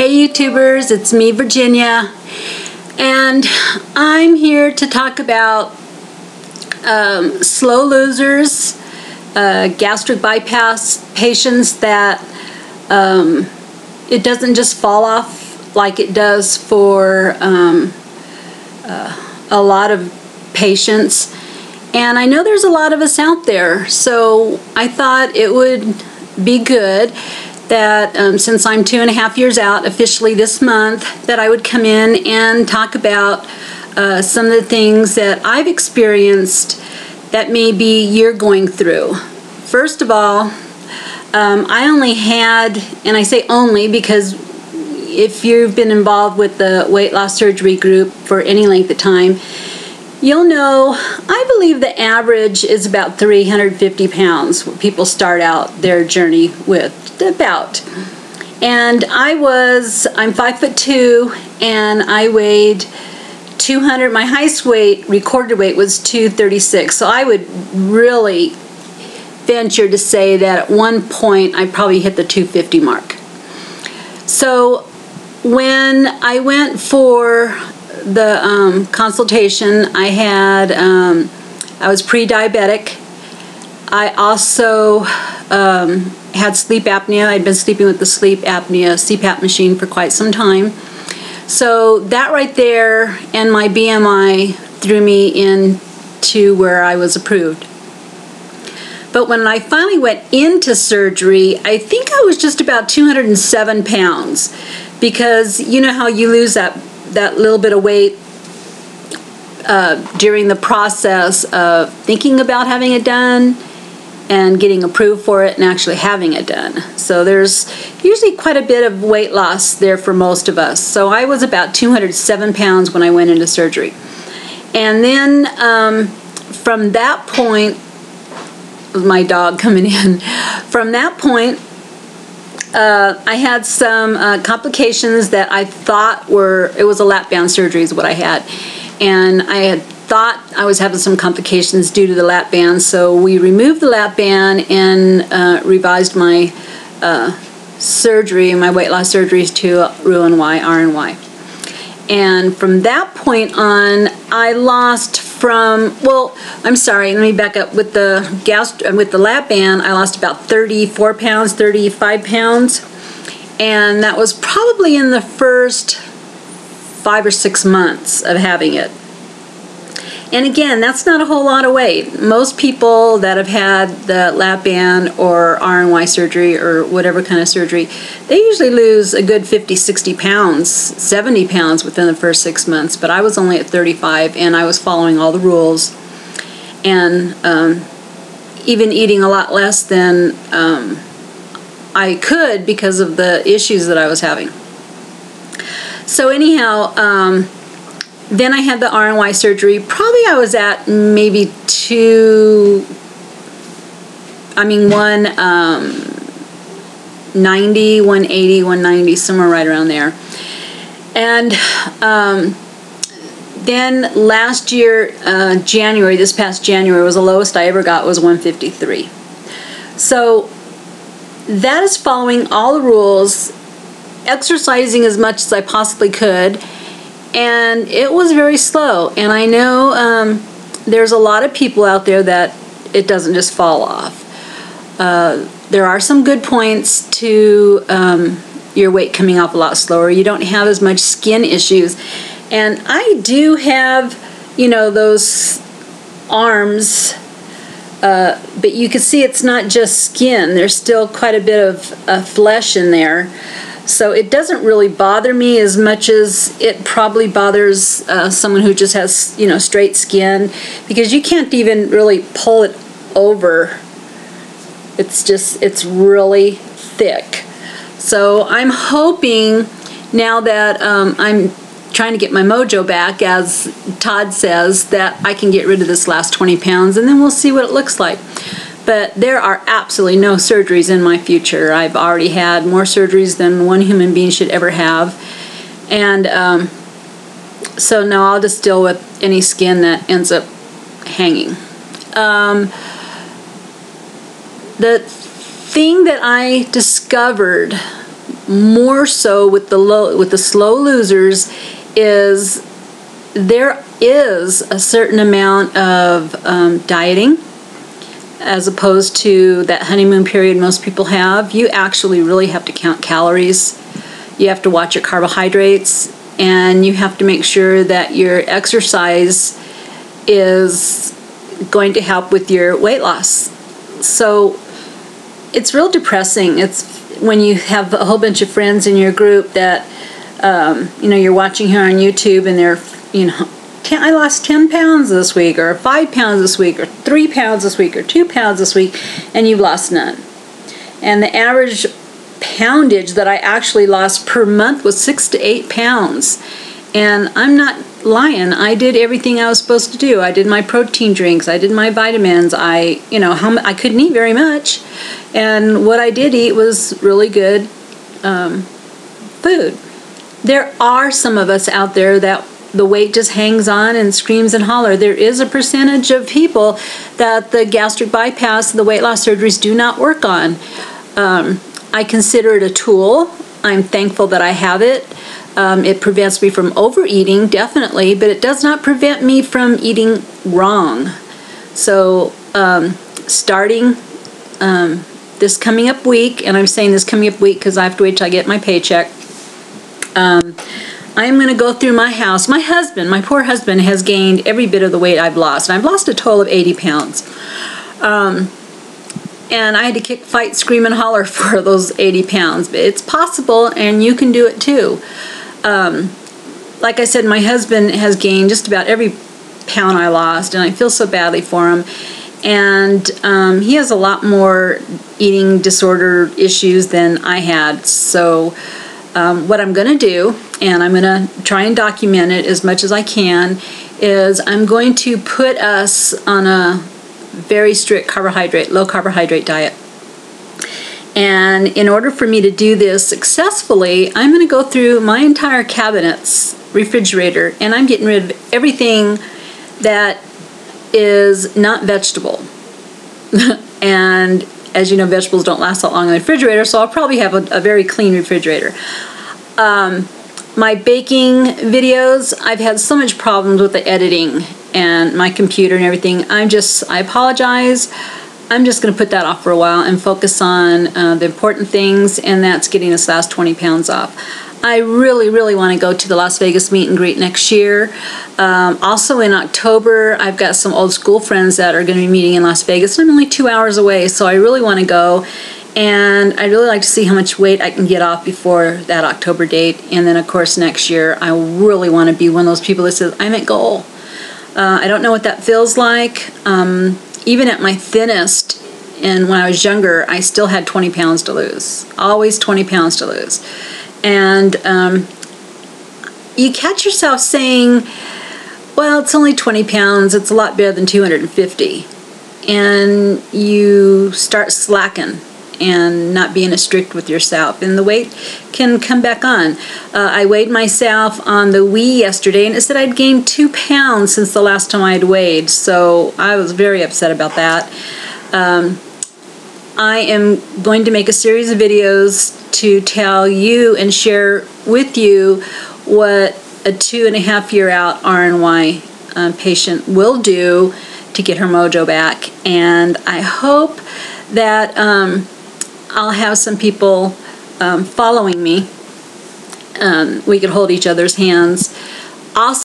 Hey YouTubers, it's me Virginia, and I'm here to talk about slow losers, gastric bypass patients that it doesn't just fall off like it does for a lot of patients. And I know there's a lot of us out there, so I thought it would be good that since I'm 2.5 years out officially this month, that I would come in and talk about some of the things that I've experienced that maybe you're going through. First of all, I only had, and I say only because if you've been involved with the weight loss surgery group for any length of time, you'll know I believe the average is about 350 pounds what people start out their journey with, about. And I'm 5'2", and I weighed 200. My highest weight, recorded weight, was 236. So I would really venture to say that at one point I probably hit the 250 mark. So when I went for the consultation, I was pre-diabetic. I also had sleep apnea. I'd been sleeping with the sleep apnea CPAP machine for quite some time. So that right there and my BMI threw me into where I was approved. But when I finally went into surgery, I think I was just about 207 pounds, because you know how you lose that little bit of weight during the process of thinking about having it done and getting approved for it and actually having it done. So there's usually quite a bit of weight loss there for most of us. So I was about 207 pounds when I went into surgery. And then from that point, my dog coming in, from that point, I had some complications that I thought it was a lap band surgery is what I had. And I had thought I was having some complications due to the lap band, so we removed the lap band and revised my surgery, my weight loss surgeries to Roux-en-Y, R&Y. And from that point on, I lost from, well, I'm sorry, let me back up. With the lap band, I lost about 34 pounds, 35 pounds. And that was probably in the first 5 or 6 months of having it. And again, that's not a whole lot of weight. Most people that have had the lap band or R&Y surgery or whatever kind of surgery, they usually lose a good 50, 60 pounds, 70 pounds within the first 6 months. But I was only at 35, and I was following all the rules, and even eating a lot less than I could because of the issues that I was having. So anyhow, then I had the R&Y surgery. Probably I was at maybe 190, 180, 190, somewhere right around there. And then last year, January, this past January, was the lowest I ever got, was 153. So that is following all the rules, exercising as much as I possibly could. And it was very slow. And I know there's a lot of people out there that it doesn't just fall off. There are some good points to your weight coming off a lot slower. You don't have as much skin issues. And I do have, you know, those arms, but you can see it's not just skin. There's still quite a bit of flesh in there. So it doesn't really bother me as much as it probably bothers someone who just has, you know, straight skin, because you can't even really pull it over. It's really thick. So I'm hoping now that I'm trying to get my mojo back, as Todd says, that I can get rid of this last 20 pounds, and then we'll see what it looks like. But there are absolutely no surgeries in my future. I've already had more surgeries than one human being should ever have. And so no, I'll just deal with any skin that ends up hanging. The thing that I discovered more so with the slow losers is there is a certain amount of dieting, as opposed to that honeymoon period most people have. You actually really have to count calories. You have to watch your carbohydrates, and you have to make sure that your exercise is going to help with your weight loss. So it's real depressing. It's when you have a whole bunch of friends in your group that you're watching here on YouTube, and they're, I lost 10 pounds this week, or 5 pounds this week, or 3 pounds this week, or 2 pounds this week, and you've lost none. And the average poundage that I actually lost per month was 6 to 8 pounds. And I'm not lying. I did everything I was supposed to do. I did my protein drinks. I did my vitamins. I couldn't eat very much. And what I did eat was really good food. There are some of us out there that the weight just hangs on and screams and holler. There is a percentage of people that the gastric bypass, the weight loss surgeries do not work on. I consider it a tool. I'm thankful that I have it. It prevents me from overeating, definitely, but it does not prevent me from eating wrong. So starting this coming up week, and I'm saying this coming up week because I have to wait till I get my paycheck, I'm going to go through my house. My husband, my poor husband, has gained every bit of the weight I've lost. And I've lost a total of 80 pounds. And I had to kick, fight, scream, and holler for those 80 pounds. But it's possible, and you can do it too. Like I said, my husband has gained just about every pound I lost, and I feel so badly for him. And he has a lot more eating disorder issues than I had. So what I'm going to do, and I'm going to try and document it as much as I can, is I'm going to put us on a very strict low carbohydrate diet. And in order for me to do this successfully, I'm going to go through my entire cabinet's refrigerator, and I'm getting rid of everything that is not vegetable. And as you know, vegetables don't last that long in the refrigerator, so I'll probably have a very clean refrigerator. My baking videos, I've had so much problems with the editing and my computer and everything. I apologize. I'm just going to put that off for a while and focus on the important things, and that's getting this last 20 pounds off. I really, really want to go to the Las Vegas meet and greet next year. Also in October, I've got some old school friends that are going to be meeting in Las Vegas. I'm only 2 hours away, so I really want to go. And I'd really like to see how much weight I can get off before that October date. And then, of course, next year, I really want to be one of those people that says, I'm at goal. I don't know what that feels like. Even at my thinnest, and when I was younger, I still had 20 pounds to lose. Always 20 pounds to lose. And you catch yourself saying, well, it's only 20 pounds. It's a lot better than 250. And you start slacking and not being as strict with yourself, and the weight can come back on. I weighed myself on the Wii yesterday, and it said I'd gained 2 pounds since the last time I'd weighed, so I was very upset about that. I am going to make a series of videos to tell you and share with you what a 2.5-year out RNY patient will do to get her mojo back, and I hope that I'll have some people following me. We could hold each other's hands. Also,